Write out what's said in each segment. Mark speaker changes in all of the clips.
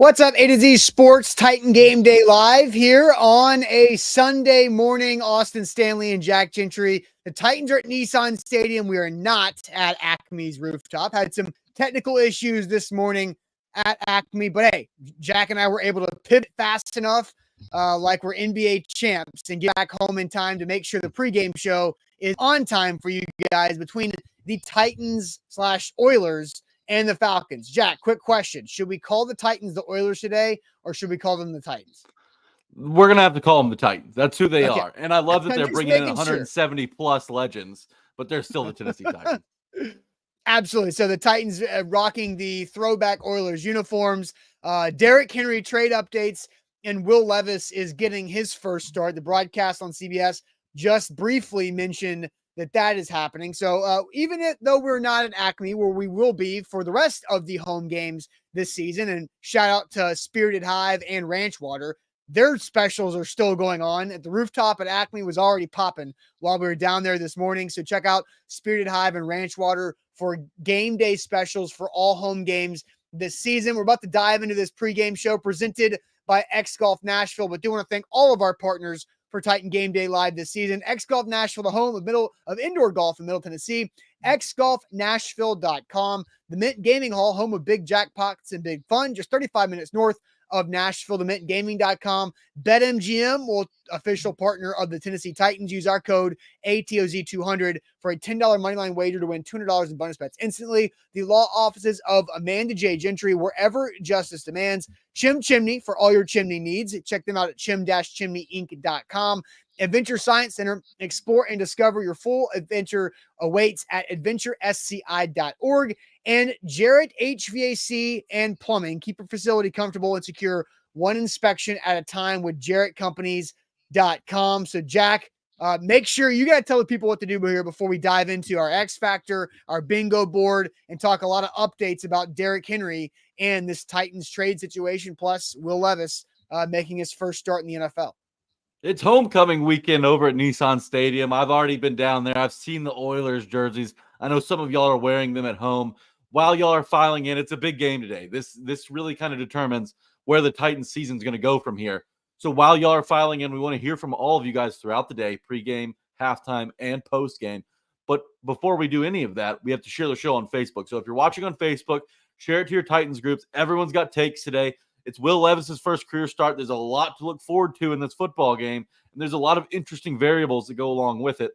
Speaker 1: What's up, A to Z Sports Titan Game Day Live here on a Sunday morning. Austin Stanley and Jack Gentry. The Titans are at Nissan Stadium. We are not at Acme's rooftop. Had some technical issues this morning at Acme, but hey, Jack and I were able to pivot fast enough, like we're NBA champs, and get back home in time to make sure the pregame show is on time for you guys between the Titans/Oilers and the Falcons. Jack, quick question. Should we call the Titans the Oilers today, or should we call them the Titans?
Speaker 2: We're going to have to call them the Titans. That's who they
Speaker 1: Okay.
Speaker 2: are. And I love that
Speaker 1: I'm
Speaker 2: they're
Speaker 1: just
Speaker 2: bringing in
Speaker 1: making
Speaker 2: 170 plus legends, but they're still the Tennessee Titans.
Speaker 1: Absolutely. So the Titans rocking the throwback Oilers uniforms. Derrick Henry trade updates, and Will Levis is getting his first start. The broadcast on CBS just briefly mentioned that is happening. So even though we're not at Acme, where we will be for the rest of the home games this season, and shout out to Spirited Hive and Ranch Water, their specials are still going on. At the rooftop at Acme was already popping while we were down there this morning. So check out Spirited Hive and Ranch Water for game day specials for all home games this season. We're about to dive into this pregame show presented by X Golf Nashville, but do want to thank all of our partners for Titan Game Day Live this season. X Golf Nashville, the home of indoor golf in Middle Tennessee. xgolfnashville.com. The Mint Gaming Hall, home of big jackpots and big fun, just 35 minutes north of Nashville. The mintgaming.com. BetMGM, official partner of the Tennessee Titans. Use our code ATOZ200 for a $10 moneyline wager to win $200 in bonus bets instantly. The law offices of Amanda J. Gentry, wherever justice demands. Chim Chimney for all your chimney needs. Check them out at chim-chimneyinc.com. Adventure Science Center. Explore and discover your full adventure awaits at adventuresci.org. And Jarrett HVAC and Plumbing. Keep your facility comfortable and secure, one inspection at a time with jarrettcompanies.com. So, Jack, make sure you got to tell the people what to do here before we dive into our X Factor, our bingo board, and talk a lot of updates about Derrick Henry and this Titans trade situation, plus Will Levis making his first start in the NFL.
Speaker 2: It's homecoming weekend over at Nissan Stadium. I've already been down there. I've seen the Oilers jerseys. I know some of y'all are wearing them at home. While y'all are filing in, it's a big game today. This really kind of determines where the Titans season is going to go from here. So while y'all are filing in, we want to hear from all of you guys throughout the day, pregame, halftime, and postgame. But before we do any of that, we have to share the show on Facebook. So if you're watching on Facebook, share it to your Titans groups. Everyone's got takes today. It's Will Levis's first career start. There's a lot to look forward to in this football game, and there's a lot of interesting variables that go along with it.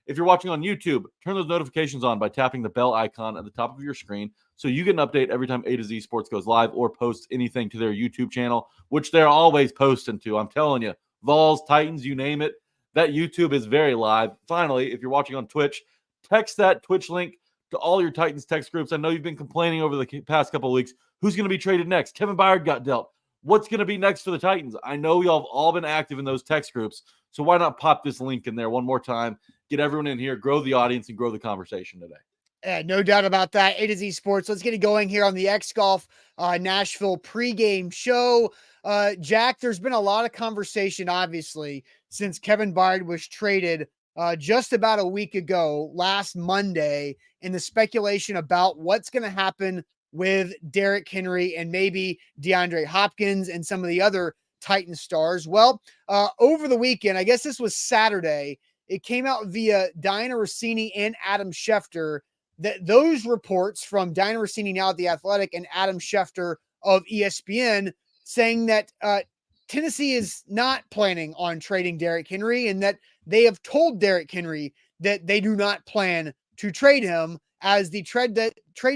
Speaker 2: If you're watching on YouTube, turn those notifications on by tapping the bell icon at the top of your screen so you get an update every time A to Z Sports goes live or posts anything to their YouTube channel, which they're always posting to. I'm telling you, Vols, Titans, you name it, that YouTube is very live. Finally, if you're watching on Twitch, text that Twitch link to all your Titans text groups. I know you've been complaining over the past couple of weeks. Who's going to be traded next? Kevin Byard got dealt. What's going to be next for the Titans? I know y'all have all been active in those text groups, so why not pop this link in there one more time, get everyone in here, grow the audience, and grow the conversation today.
Speaker 1: No doubt about that. A to Z Sports. Let's get it going here on the X Golf Nashville pregame show. Jack, there's been a lot of conversation, obviously, since Kevin Byard was traded just about a week ago, last Monday, and the speculation about what's going to happen with Derrick Henry and maybe DeAndre Hopkins and some of the other Titan stars. Well, over the weekend, I guess this was Saturday, it came out via Diana Rossini and Adam Schefter that those reports from Diana Rossini, now at The Athletic, and Adam Schefter of ESPN saying that Tennessee is not planning on trading Derrick Henry, and that they have told Derrick Henry that they do not plan to trade him as the trade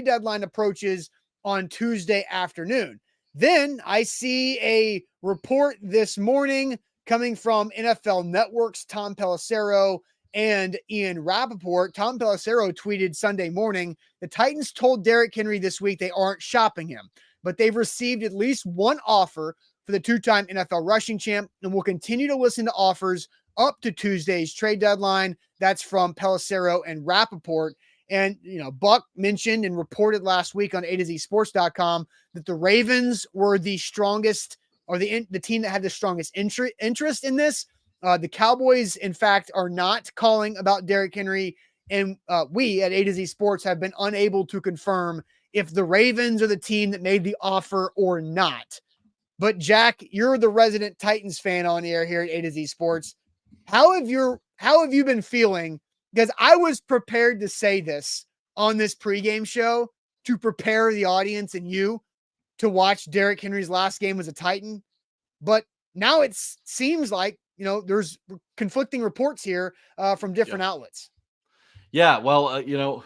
Speaker 1: deadline approaches on Tuesday afternoon. Then I see a report this morning coming from NFL Network's Tom Pelissero and Ian Rappaport. Tom Pelissero tweeted Sunday morning, the Titans told Derrick Henry this week they aren't shopping him, but they've received at least one offer for the two-time NFL rushing champ and will continue to listen to offers up to Tuesday's trade deadline. That's from Pelissero and Rappaport. And, Buck mentioned and reported last week on A2ZSports.com that the Ravens were the strongest, or the team that had the strongest interest in this. The Cowboys, in fact, are not calling about Derrick Henry. And we at A2Z Sports have been unable to confirm if the Ravens are the team that made the offer or not. But Jack, you're the resident Titans fan on air here at A to Z Sports. How have you been feeling? Because I was prepared to say this on this pregame show to prepare the audience and you to watch Derrick Henry's last game as a Titan. But now it seems like, there's conflicting reports here from different outlets.
Speaker 2: Yeah. Well,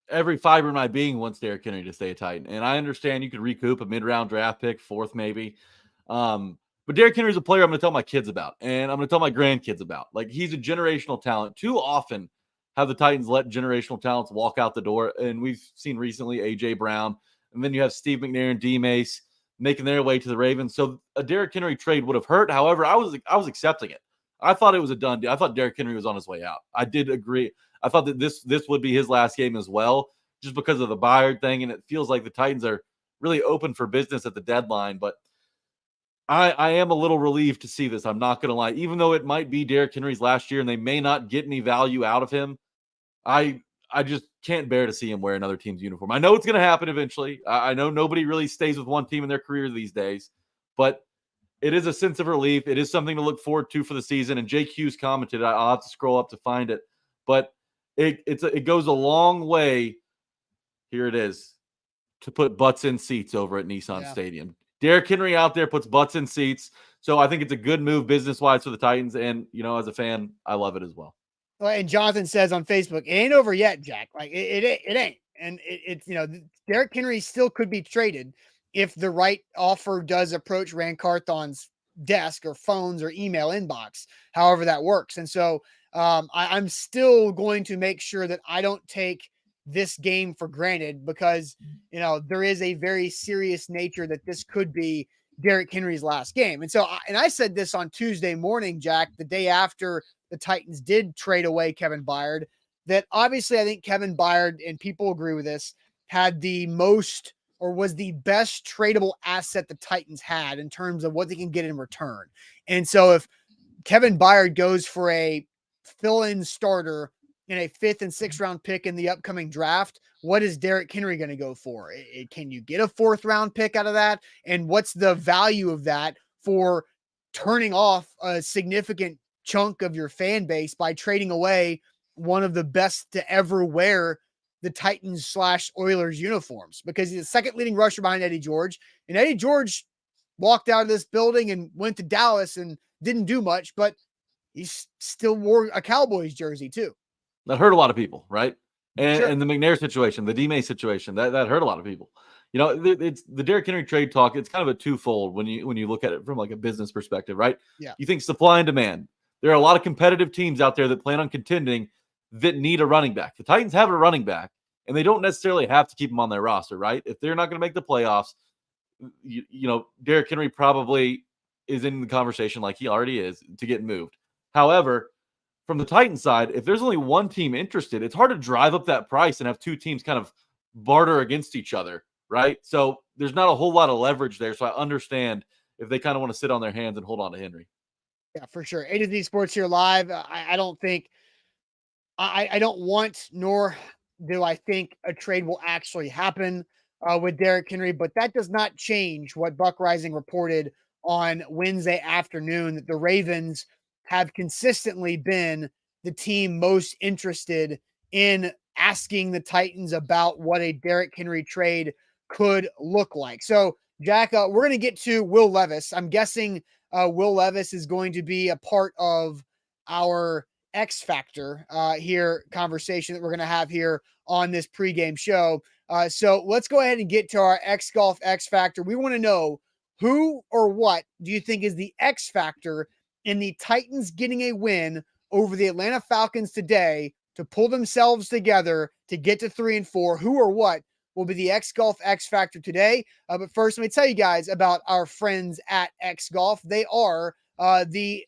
Speaker 2: every fiber in my being wants Derrick Henry to stay a Titan. And I understand you could recoup a mid-round draft pick, fourth maybe. But Derrick Henry is a player I'm going to tell my kids about, and I'm going to tell my grandkids about. Like, he's a generational talent. Too often have the Titans let generational talents walk out the door, and we've seen recently A.J. Brown, and then you have Steve McNair and D. Mace making their way to the Ravens. So a Derrick Henry trade would have hurt. However, I was accepting it. I thought it was a done deal. I thought Derrick Henry was on his way out. I did agree. I thought that this would be his last game as well, just because of the Byard thing, and it feels like the Titans are really open for business at the deadline. But I am a little relieved to see this. I'm not going to lie. Even though it might be Derrick Henry's last year and they may not get any value out of him, I just can't bear to see him wear another team's uniform. I know it's going to happen eventually. I know nobody really stays with one team in their career these days, but it is a sense of relief. It is something to look forward to for the season. And Jake Hughes commented, I'll have to scroll up to find it, but it goes a long way. Here it is, to put butts in seats over at Nissan Stadium. Derrick Henry out there puts butts in seats. So I think it's a good move business-wise for the Titans. And, as a fan, I love it as well.
Speaker 1: Well, and Jonathan says on Facebook, it ain't over yet, Jack. Like, it ain't. And it's, Derrick Henry still could be traded if the right offer does approach Rand Carthon's desk or phones or email inbox, however that works. And so I'm still going to make sure that I don't take this game for granted, because there is a very serious nature that this could be Derrick Henry's last game. And so I said this on Tuesday morning, Jack, the day after the Titans did trade away Kevin Byard, that obviously I think Kevin Byard, and people agree with this, had the most, or was the best tradable asset the Titans had in terms of what they can get in return. And so if Kevin Byard goes for a fill-in starter in a 5th and 6th round pick in the upcoming draft, what is Derrick Henry going to go for? Can you get a 4th round pick out of that? And what's the value of that for turning off a significant chunk of your fan base by trading away one of the best to ever wear the Titans/Oilers uniforms? Because he's the second leading rusher behind Eddie George, and Eddie George walked out of this building and went to Dallas and didn't do much, but he still wore a Cowboys jersey too.
Speaker 2: That hurt a lot of people, right? And,
Speaker 1: Sure.
Speaker 2: and the McNair situation, the D-May situation, that hurt a lot of people. It's the Derrick Henry trade talk. It's kind of a twofold when you look at it from like a business perspective, right?
Speaker 1: Yeah.
Speaker 2: You think supply and demand. There are a lot of competitive teams out there that plan on contending that need a running back. The Titans have a running back, and they don't necessarily have to keep him on their roster, right? If they're not going to make the playoffs, Derrick Henry probably is in the conversation, like he already is, to get moved. However, from the Titans side, if there's only one team interested, it's hard to drive up that price and have two teams kind of barter against each other, right? So there's not a whole lot of leverage there. So I understand if they kind of want to sit on their hands and hold on to Henry.
Speaker 1: Yeah, for sure. A to Z Sports here live. I don't think I don't want, nor do I think a trade will actually happen with Derrick Henry, but that does not change what Buck Rising reported on Wednesday afternoon, that the Ravens have consistently been the team most interested in asking the Titans about what a Derrick Henry trade could look like. So, Jack, we're going to get to Will Levis. I'm guessing Will Levis is going to be a part of our X Factor here conversation that we're going to have here on this pregame show. So let's go ahead and get to our X Golf X Factor. We want to know, who or what do you think is the X Factor in the Titans getting a win over the Atlanta Falcons today to pull themselves together to get to 3-4? Who or what will be the X Golf X Factor today? But first, let me tell you guys about our friends at X Golf. They are the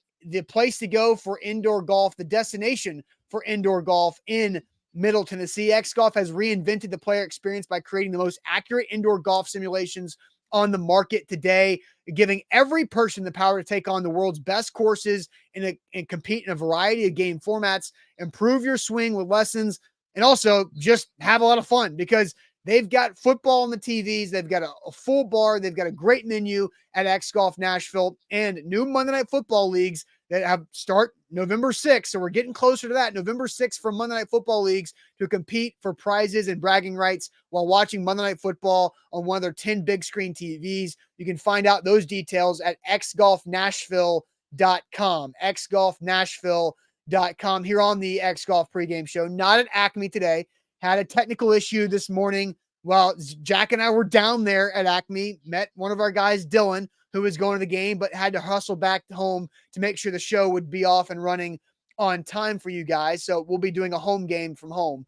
Speaker 1: place to go for indoor golf, the destination for indoor golf in Middle Tennessee. X Golf has reinvented the player experience by creating the most accurate indoor golf simulations on the market today, giving every person the power to take on the world's best courses and compete in a variety of game formats, improve your swing with lessons, and also just have a lot of fun, because They've got football on the TVs. They've got a full bar. They've got a great menu at X Golf Nashville, and new Monday Night Football leagues that have start November 6th. So we're getting closer to that. November 6th for Monday Night Football leagues to compete for prizes and bragging rights while watching Monday Night Football on one of their 10 big screen TVs. You can find out those details at xgolfnashville.com. xgolfnashville.com here on the X Golf pregame show. Not at Acme today. Had a technical issue this morning. Well, Jack and I were down there at Acme, met one of our guys, Dylan, who was going to the game, but had to hustle back home to make sure the show would be off and running on time for you guys. So we'll be doing a home game from home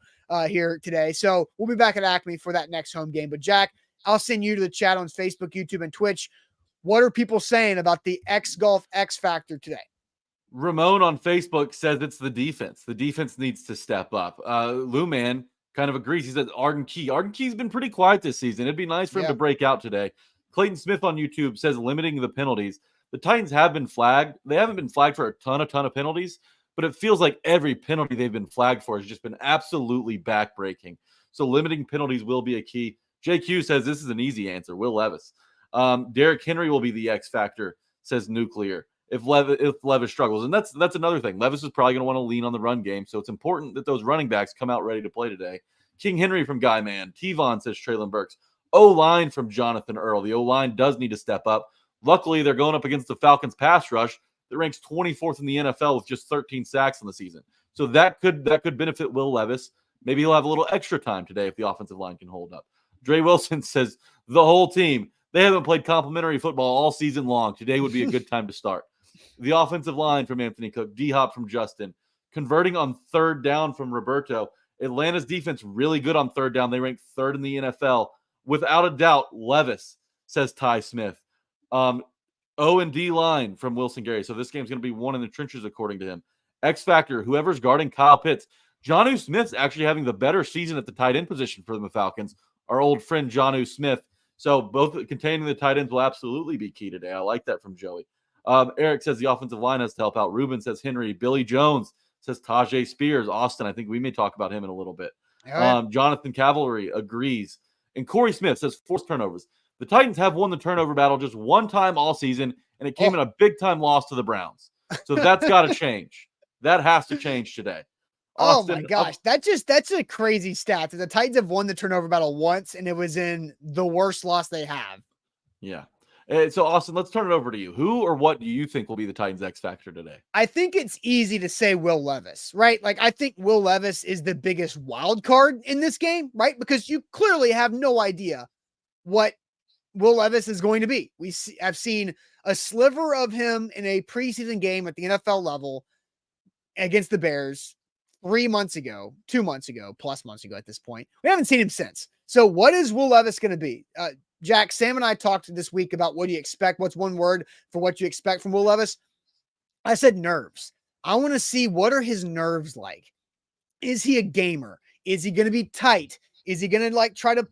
Speaker 1: here today. So we'll be back at Acme for that next home game. But Jack, I'll send you to the chat on Facebook, YouTube, and Twitch. What are people saying about the X Golf X Factor today?
Speaker 2: Ramon on Facebook says it's the defense. The defense needs to step up. Lou Man kind of agrees. He says Arden Key. Arden Key's been pretty quiet this season. It'd be nice for him to break out today. Clayton Smith on YouTube says limiting the penalties. The Titans have been flagged. They haven't been flagged for a ton of penalties, but it feels like every penalty they've been flagged for has just been absolutely backbreaking. So limiting penalties will be a key. JQ says this is an easy answer. Will Levis. Derrick Henry will be the X factor, says Nuclear. If Levis struggles. And that's another thing. Levis is probably going to want to lean on the run game. So it's important that those running backs come out ready to play today. King Henry from Guy Man. T-Von says Traylon Burks. O-line from Jonathan Earl. The O-line does need to step up. Luckily, they're going up against the Falcons pass rush that ranks 24th in the NFL with just 13 sacks in the season. So that could benefit Will Levis. Maybe he'll have a little extra time today if the offensive line can hold up. Dre Wilson says the whole team, they haven't played complimentary football all season long. Today would be a good time to start. The offensive line from Anthony Cook, D-Hop from Justin, converting on third down from Roberto. Atlanta's defense really good on third down. They rank third in the NFL. Without a doubt, Levis, says Ty Smith. O&D line from Wilson Gary. So this game's going to be one in the trenches, according to him. X Factor, whoever's guarding Kyle Pitts. Jonnu Smith's actually having the better season at the tight end position for the Falcons. Our old friend Jonnu Smith. So both containing the tight ends will absolutely be key today. I like that from Joey. Eric says the offensive line has to help out. Ruben says Henry. Billy Jones says Tajay Spears. Austin, I think we may talk about him in a little bit. Right. Jonathan Cavalry agrees. And Corey Smith says forced turnovers. The Titans have won the turnover battle just one time all season, and it came in a big-time loss to the Browns. So that's got to change. That has to change today.
Speaker 1: Austin, oh, my gosh. That's a crazy stat. The Titans have won the turnover battle once, and it was in the worst loss they have.
Speaker 2: Yeah. So, Austin, let's turn it over to you. Who or what do you think will be the Titans' X factor today?
Speaker 1: I think it's easy to say Will Levis, right? Like, I think Will Levis is the biggest wild card in this game, right? Because you clearly have no idea what Will Levis is going to be. I've seen a sliver of him in a preseason game at the NFL level against the Bears 2 months ago plus months ago at this point. We haven't seen him since. So what is Will Levis going to be? Jack, Sam and I talked this week about what do you expect? What's one word for what you expect from Will Levis? I said nerves. I want to see what are his nerves like. Is he a gamer? Is he going to be tight? Is he going to try to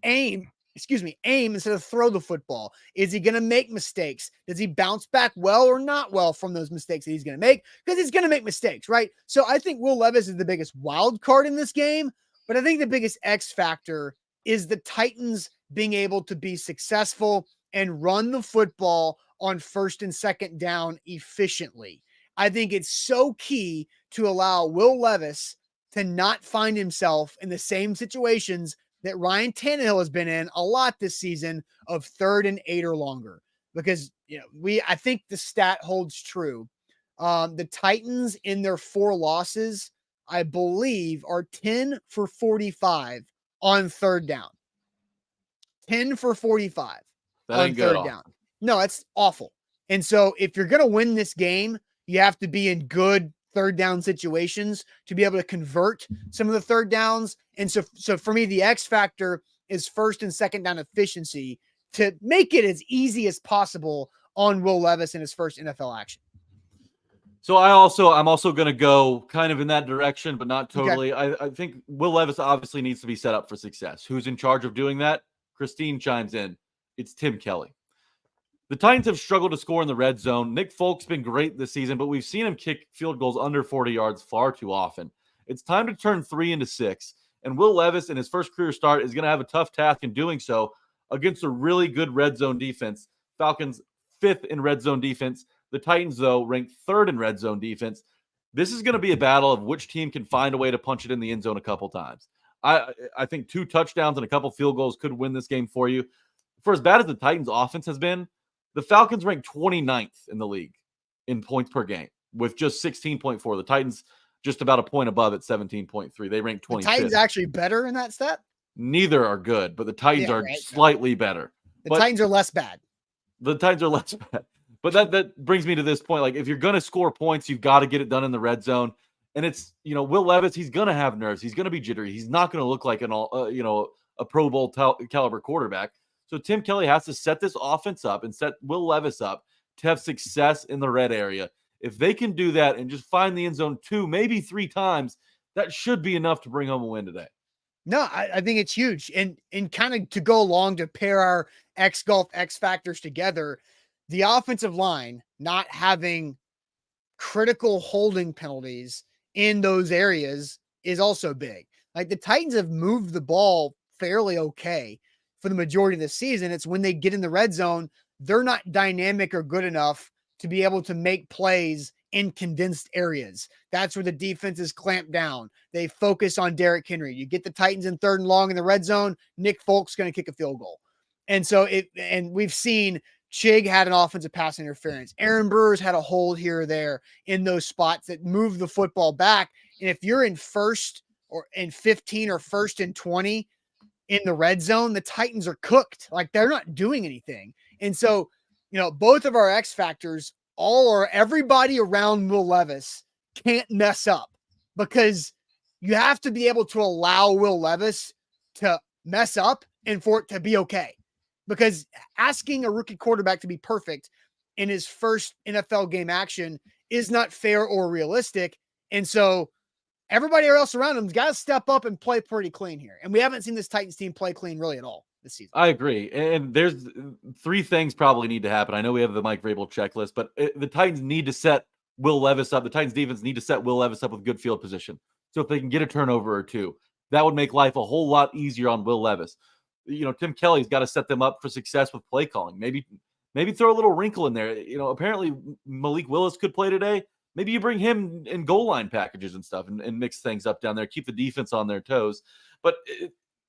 Speaker 1: aim instead of throw the football? Is he going to make mistakes? Does he bounce back well or not well from those mistakes that he's going to make? Because he's going to make mistakes, right? So I think Will Levis is the biggest wild card in this game, but I think the biggest X factor is the Titans being able to be successful and run the football on first and second down efficiently. I think it's so key to allow Will Levis to not find himself in the same situations that Ryan Tannehill has been in a lot this season of 3rd and 8 or longer, because I think the stat holds true. The Titans in their 4 losses, I believe, are 10 for 45 on 3rd down. 10 for 45 on 3rd down. No, that's awful. And so if you're going to win this game, you have to be in good 3rd down situations to be able to convert some of the 3rd downs. And so for me, the X factor is 1st and 2nd down efficiency to make it as easy as possible on Will Levis in his first NFL action.
Speaker 2: So I'm also going to go kind of in that direction, but not totally. Okay. I think Will Levis obviously needs to be set up for success. Who's in charge of doing that? Christine chimes in. It's Tim Kelly. The Titans have struggled to score in the red zone. Nick Folk's been great this season, but we've seen him kick field goals under 40 yards far too often. It's time to turn 3 into 6 And Will Levis in his first career start is going to have a tough task in doing so against a really good red zone defense. Falcons 5th in red zone defense. The Titans, though, ranked 3rd in red zone defense. This is going to be a battle of which team can find a way to punch it in the end zone a couple times. I think 2 touchdowns and a couple field goals could win this game for you. For as bad as the Titans' offense has been, the Falcons ranked 29th in the league in points per game with just 16.4. The Titans just about a point above at 17.3. They ranked 25th.
Speaker 1: The Titans actually better in that stat?
Speaker 2: Neither are good, but the Titans are slightly better.
Speaker 1: The Titans are less bad.
Speaker 2: The Titans are less bad. But that brings me to this point. Like, if you're going to score points, you've got to get it done in the red zone. And it's, Will Levis, he's going to have nerves. He's going to be jittery. He's not going to look like a Pro Bowl caliber quarterback. So Tim Kelly has to set this offense up and set Will Levis up to have success in the red area. If they can do that and just find the end zone 2, maybe 3 times, that should be enough to bring home a win today.
Speaker 1: No, I think it's huge. And kind of to go along to pair our X-Golf X factors together, the offensive line not having critical holding penalties in those areas is also big. Like, the Titans have moved the ball fairly okay for the majority of the season. It's when they get in the red zone, they're not dynamic or good enough to be able to make plays in condensed areas. That's where the defense is clamped down. They focus on Derrick Henry. You get the Titans in 3rd and long in the red zone, Nick Folk's going to kick a field goal. And so we've seen Chig had an offensive pass interference. Aaron Brewers had a hold here or there in those spots that move the football back. And if you're in 1st or in 15 or 1st and 20 in the red zone, the Titans are cooked. Like, they're not doing anything. And so, both of our X factors, everybody around Will Levis can't mess up, because you have to be able to allow Will Levis to mess up and for it to be okay. Because asking a rookie quarterback to be perfect in his first NFL game action is not fair or realistic. And so everybody else around him's got to step up and play pretty clean here. And we haven't seen this Titans team play clean really at all this season.
Speaker 2: I agree. And there's 3 things probably need to happen. I know we have the Mike Vrabel checklist, but the Titans need to set Will Levis up. The Titans defense need to set Will Levis up with good field position. So if they can get a turnover or 2, that would make life a whole lot easier on Will Levis. Tim Kelly's got to set them up for success with play calling. Maybe throw a little wrinkle in there. Apparently Malik Willis could play today. Maybe you bring him in goal line packages and stuff and mix things up down there, keep the defense on their toes. But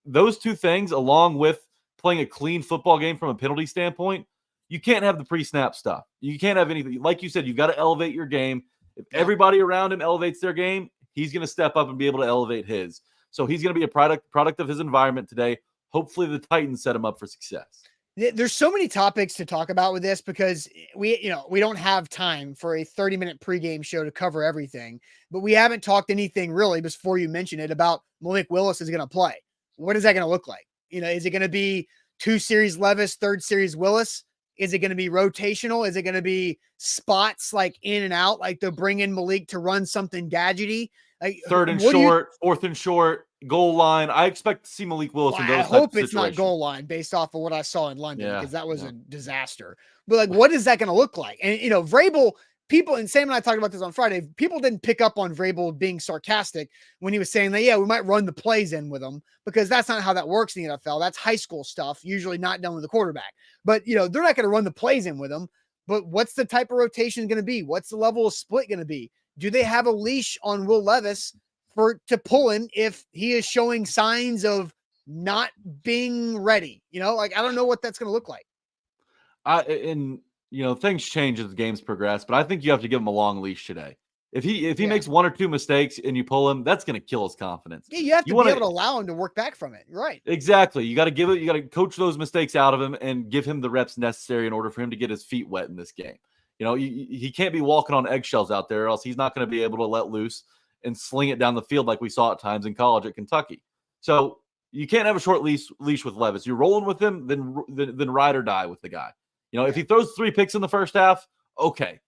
Speaker 2: those 2 things, along with playing a clean football game from a penalty standpoint, you can't have the pre-snap stuff. You can't have anything. Like you said, you've got to elevate your game. If everybody around him elevates their game, he's going to step up and be able to elevate his. So he's going to be a product of his environment today. Hopefully the Titans set him up for success.
Speaker 1: There's so many topics to talk about with this, because we don't have time for a 30-minute pregame show to cover everything, but we haven't talked anything really before you mentioned it about Malik Willis is going to play. What is that going to look like? Is it going to be 2 series Levis, 3rd series Willis? Is it going to be rotational? Is it going to be spots like in and out? Like they'll bring in Malik to run something gadgety? Like
Speaker 2: 3rd and short, 4th and short, goal line. I expect to see Malik Willis in those types of situations. I hope it's
Speaker 1: not goal line based off of what I saw in London, because that was a disaster. But like, what is that going to look like? And, Vrabel, people, and Sam and I talked about this on Friday, people didn't pick up on Vrabel being sarcastic when he was saying that, we might run the plays in with him, because that's not how that works in the NFL. That's high school stuff, usually not done with the quarterback. But, they're not going to run the plays in with him. But what's the type of rotation going to be? What's the level of split going to be? Do they have a leash on Will Levis to pull him if he is showing signs of not being ready? I don't know what that's going to look like.
Speaker 2: Things change as the games progress, but I think you have to give him a long leash today. If he makes 1 or 2 mistakes and you pull him, that's going to kill his confidence.
Speaker 1: Yeah, you have to be able to allow him to work back from it. Right.
Speaker 2: Exactly. You got to coach those mistakes out of him and give him the reps necessary in order for him to get his feet wet in this game. He can't be walking on eggshells out there, or else he's not going to be able to let loose and sling it down the field like we saw at times in college at Kentucky. So you can't have a short leash with Levis. You're rolling with him, then ride or die with the guy. If he throws 3 picks in the first half, okay,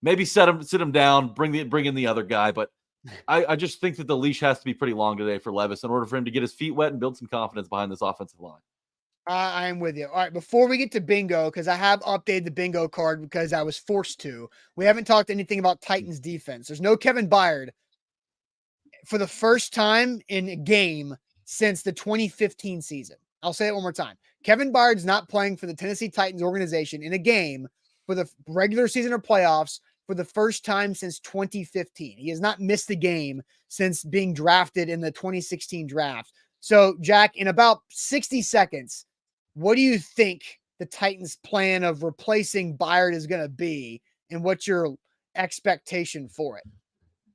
Speaker 2: maybe sit him down, bring in the other guy. But I just think that the leash has to be pretty long today for Levis in order for him to get his feet wet and build some confidence behind this offensive line.
Speaker 1: I'm with you. All right, before we get to bingo, because I have updated the bingo card because I was forced to, we haven't talked anything about Titans defense. There's no Kevin Byard. For the first time in a game, since the 2015 season. I'll say it one more time. Kevin Byard's not playing for the Tennessee Titans organization in a game for the regular season or playoffs for the first time since 2015. He has not missed a game since being drafted in the 2016 draft. So, Jack, in about 60 seconds, what do you think the Titans' plan of replacing Byard is going to be, and what's your expectation for it?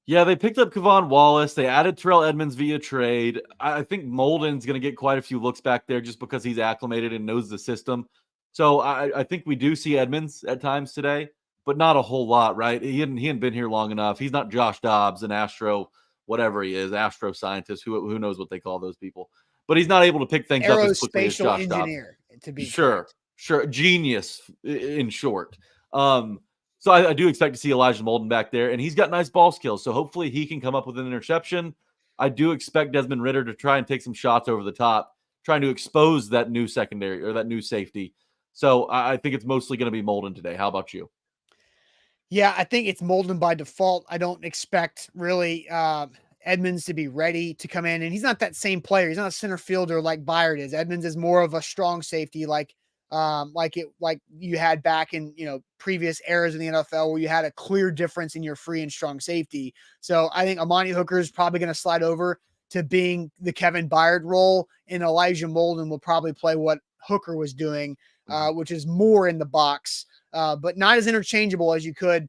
Speaker 2: Yeah, they picked up Kevon Wallace. They added Terrell Edmonds via trade. I think Molden's going to get quite a few looks back there just because he's acclimated and knows the system. So I think we do see Edmonds at times today, but not a whole lot, right? He hadn't been here long enough. He's not Josh Dobbs, an Astro, whatever he is, Astro scientist, who knows what they call those people. But he's not able to pick things up as quickly as Josh
Speaker 1: engineer,
Speaker 2: Dobbs.
Speaker 1: To be
Speaker 2: sure,
Speaker 1: correct.
Speaker 2: Sure. Genius, in short. So I do expect to see Elijah Molden back there, and he's got nice ball skills. So hopefully he can come up with an interception. I do expect Desmond Ridder to try and take some shots over the top, trying to expose that new secondary or that new safety. So I think it's mostly going to be Molden today. How about you?
Speaker 1: Yeah, I think it's Molden by default. I don't expect really Edmonds to be ready to come in, and he's not that same player. He's not a center fielder like Byard is. Edmonds is more of a strong safety, like you had back in previous eras in the NFL where you had a clear difference in your free and strong safety. So I think Amani Hooker is probably going to slide over to being the Kevin Byard role, and Elijah Molden will probably play what Hooker was doing, which is more in the box, but not as interchangeable as you could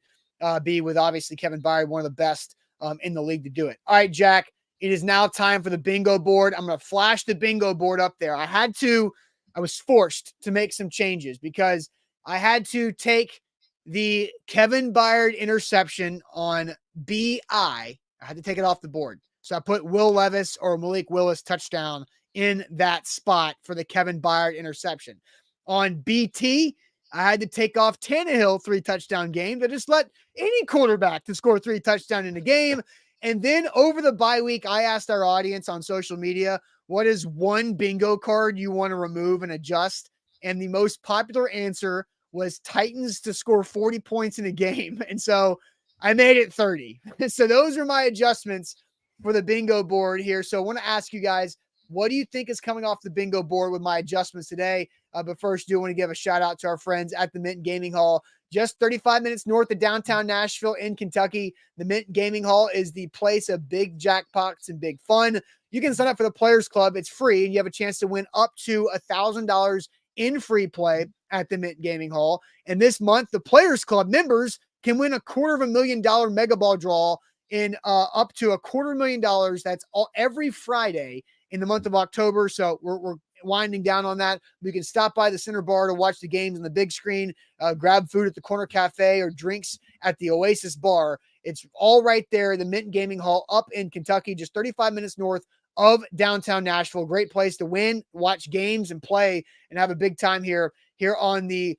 Speaker 1: be with obviously Kevin Byard, one of the best in the league to do it. All right, Jack, it is now time for the bingo board. I'm going to flash the bingo board up there. I was forced to make some changes because I had to take the Kevin Byard interception on BI. I had to take it off the board. So I put Will Levis or Malik Willis touchdown in that spot for the Kevin Byard interception. On BT, I had to take off Tannehill 3 touchdown game to just let any quarterback to score 3 touchdowns in a game. And then over the bye week, I asked our audience on social media, what is one bingo card you want to remove and adjust? And the most popular answer was Titans to score 40 points in a game. And so I made it 30. So those are my adjustments for the bingo board here. So I want to ask you guys, what do you think is coming off the bingo board with my adjustments today? But first, do want to give a shout out to our friends at the Mint Gaming Hall, just 35 minutes north of downtown Nashville in Kentucky. The Mint Gaming Hall is the place of big jackpots and big fun. You can sign up for the Players Club. It's free, and you have a chance to win up to $1,000 in free play at the Mint Gaming Hall. And this month, the Players Club members can win $250,000 mega ball draw in up to $250,000. That's all every Friday in the month of October. So we're winding down on that. We can stop by the center bar to watch the games on the big screen, grab food at the corner cafe or drinks at the Oasis bar. It's all right there, the Mint Gaming Hall up in Kentucky, just 35 minutes north of downtown Nashville. Great place to win, watch games, and play and have a big time here on the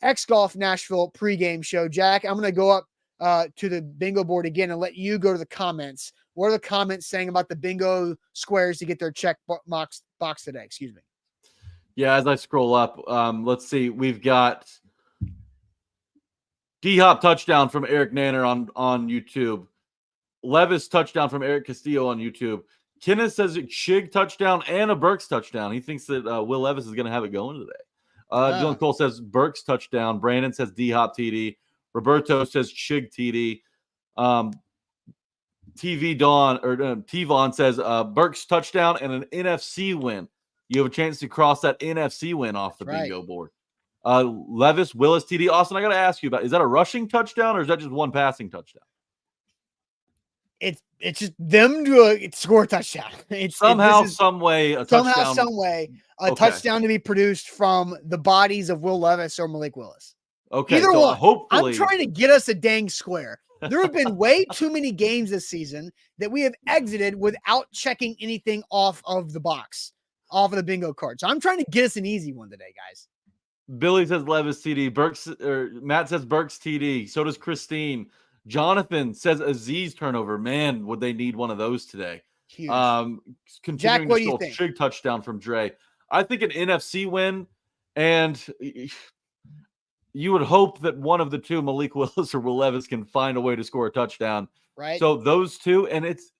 Speaker 1: X Golf Nashville pregame show. Jack, I'm going to go up to the bingo board again and let you go to the comments. What are the comments saying about the bingo squares to get their check box today? Excuse me.
Speaker 2: Yeah, as I scroll up, let's see. We've got D-Hop touchdown from Eric Nanner on YouTube. Levis touchdown from Eric Castillo on YouTube. Kenneth says a Chig touchdown and a Burks touchdown. He thinks that Will Levis is going to have it going today. Dylan Cole says Burks touchdown. Brandon says D-Hop TD. Roberto says Chig TD. T-Von says Burks touchdown and an NFC win. You have a chance to cross that NFC win off the bingo board. Levis, Willis, TD. Austin, I got to ask you about, is that a rushing touchdown or is that just one passing touchdown?
Speaker 1: It's just them to score a touchdown.
Speaker 2: Some way, a
Speaker 1: touchdown to be produced from the bodies of Will Levis or Malik Willis.
Speaker 2: Okay,
Speaker 1: either one.
Speaker 2: Hopefully,
Speaker 1: I'm trying to get us a dang square. There have been way too many games this season that we have exited without checking anything off of the box, off of the bingo card. So I'm trying to get us an easy one today, guys.
Speaker 2: Billy says Levis TD. Matt says Burks TD. So does Christine. Jonathan says Aziz turnover. Man, would they need one of those today?
Speaker 1: Huge.
Speaker 2: Jack, what do you think? Chig touchdown from Dre. I think an NFC win, and you would hope that one of the two, Malik Willis or Will Levis, can find a way to score a touchdown.
Speaker 1: Right.
Speaker 2: So those two, and it's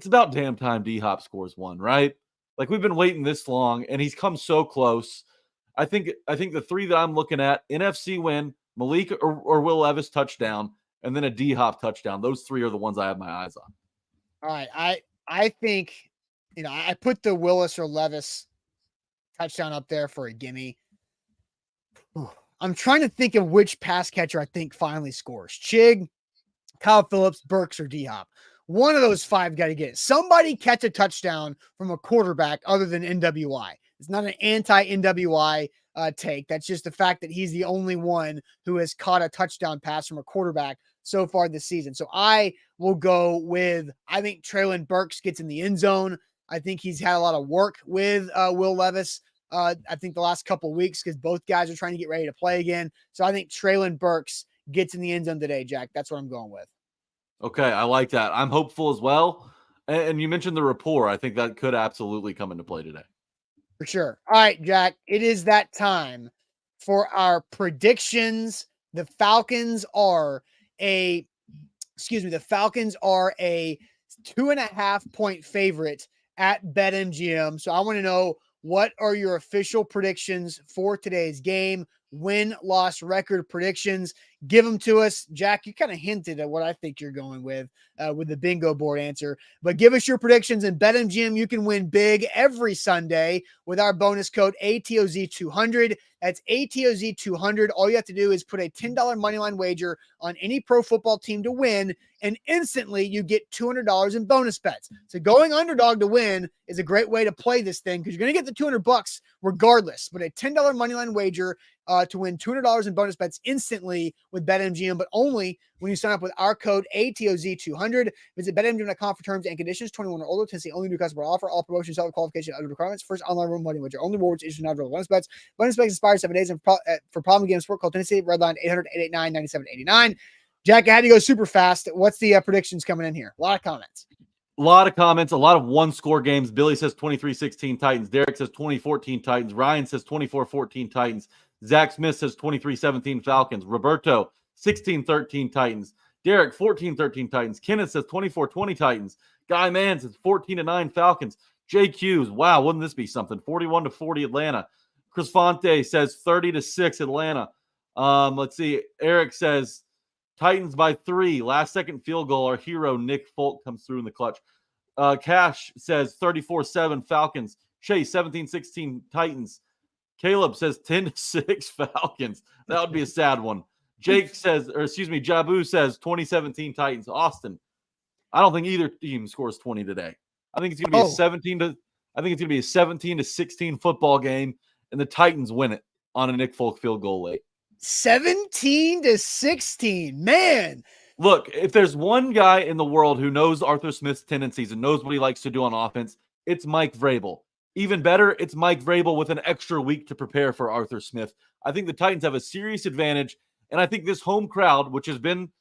Speaker 2: about damn time D-Hop scores one, right? Like, we've been waiting this long, and he's come so close. I think the three that I'm looking at: NFC win, Malik or Will Levis touchdown, and then a D-Hop touchdown. Those three are the ones I have my eyes on.
Speaker 1: All right. I think, I put the Willis or Levis touchdown up there for a gimme. I'm trying to think of which pass catcher I think finally scores. Chig, Kyle Phillips, Burks, or D-Hop. One of those five got to get it. Somebody catch a touchdown from a quarterback other than NWI. It's not an anti-NWI take. That's just the fact that he's the only one who has caught a touchdown pass from a quarterback so far this season. So I will go with, I think Treylon Burks gets in the end zone. I think he's had a lot of work with Will Levis. I think the last couple of weeks, because both guys are trying to get ready to play again. So I think Treylon Burks gets in the end zone today, Jack. That's what I'm going with.
Speaker 2: Okay, I like that. I'm hopeful as well. And you mentioned the rapport. I think that could absolutely come into play today.
Speaker 1: For sure. All right, Jack, it is that time for our predictions. The Falcons are a 2.5 point favorite at BetMGM. So I want to know, what are your official predictions for today's game? Win, loss, record predictions. Give them to us. Jack, you kind of hinted at what I think you're going with the bingo board answer. But give us your predictions, and BetMGM, you can win big every Sunday with our bonus code ATOZ200. That's ATOZ200. All you have to do is put a $10 moneyline wager on any pro football team to win, and instantly you get $200 in bonus bets. So going underdog to win is a great way to play this thing, because you're going to get the $200 regardless. But a $10 moneyline wager to win $200 in bonus bets instantly with BetMGM, but only when you sign up with our code ATOZ200. Visit BetMGM.com for terms and conditions. 21 or older. Tennessee only new customer offer. All promotions, self qualification, other requirements. First online room money wager. Only rewards issued not available bonus bets. Bonus bets expire 7 days. And for problem game sport, call Tennessee Redline 800-889-9789. Jack, I had to go super fast. What's the predictions coming in here? A lot of comments.
Speaker 2: A lot of comments, a lot of one-score games. Billy says 23-16 Titans. Derek says 20-14 Titans. Ryan says 24-14 Titans. Zach Smith says 23-17 Falcons. Roberto, 16-13 Titans. Derek, 14-13 Titans. Kenneth says 24-20 Titans. Guy Mann says 14-9 Falcons. Jay Hughes, wow, wouldn't this be something? 41-40 Atlanta. Chris Fonte says 30-6 Atlanta. Let's see. Eric says Titans by 3. Last-second field goal. Our hero, Nick Folk, comes through in the clutch. Cash says 34-7 Falcons. Chase, 17-16 Titans. Caleb says 10-6 Falcons. That would be a sad one. Jabu says 2017 Titans. Austin, I don't think either team scores 20 today. I think it's going to be a 17-16 football game, and the Titans win it on a Nick Folk field goal late.
Speaker 1: 17-16, man.
Speaker 2: Look, if there's one guy in the world who knows Arthur Smith's tendencies and knows what he likes to do on offense, it's Mike Vrabel. Even better, it's Mike Vrabel with an extra week to prepare for Arthur Smith. I think the Titans have a serious advantage, and I think this home crowd, which has been,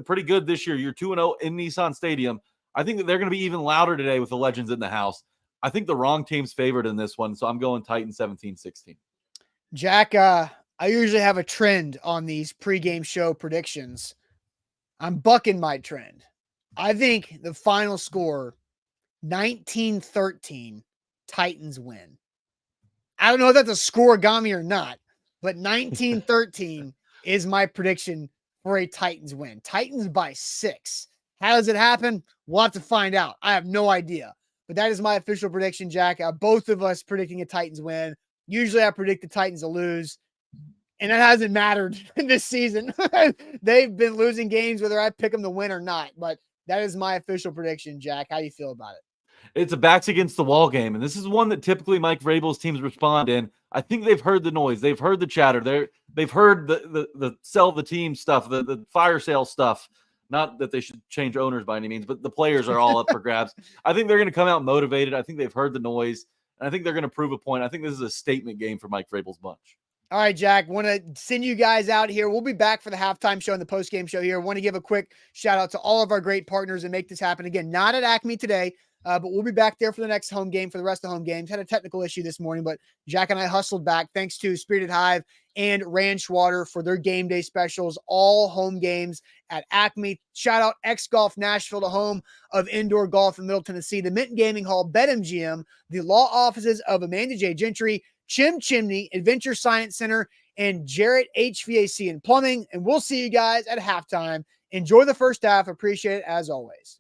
Speaker 2: pretty good this year, you're 2-0 in Nissan Stadium, I think that they're going to be even louder today with the legends in the house. I think the wrong team's favored in this one, so I'm going Titans 17-16.
Speaker 1: Jack, I usually have a trend on these pregame show predictions. I'm bucking my trend. I think the final score, 19-13, Titans win. I don't know if that's a scoregami or not, but 19-13 is my prediction for a Titans win. Titans by 6. How does it happen? We'll have to find out. I have no idea. But that is my official prediction, Jack. Both of us predicting a Titans win. Usually I predict the Titans to lose, and that hasn't mattered this season. They've been losing games whether I pick them to win or not. But that is my official prediction, Jack. How do you feel about it?
Speaker 2: It's a backs against the wall game, and this is one that typically Mike Vrabel's teams respond in. I think they've heard the noise. They've heard the chatter. They've heard the sell the team stuff, the fire sale stuff. Not that they should change owners by any means, but the players are all up for grabs. I think they're going to come out motivated. I think they've heard the noise, and I think they're going to prove a point. I think this is a statement game for Mike Vrabel's bunch.
Speaker 1: All right, Jack, want to send you guys out here. We'll be back for the halftime show and the postgame show here. Want to give a quick shout out to all of our great partners and make this happen. Again, not at Acme today, but we'll be back there for the next home game, for the rest of the home games. Had a technical issue this morning, but Jack and I hustled back thanks to Spirited Hive and Ranch Water for their game day specials, all home games at Acme. Shout out X Golf Nashville, the home of indoor golf in Middle Tennessee, the Minton Gaming Hall, BetMGM, the law offices of Amanda J. Gentry, Chim Chimney, Adventure Science Center, and Jarrett HVAC and Plumbing. And we'll see you guys at halftime. Enjoy the first half. Appreciate it as always.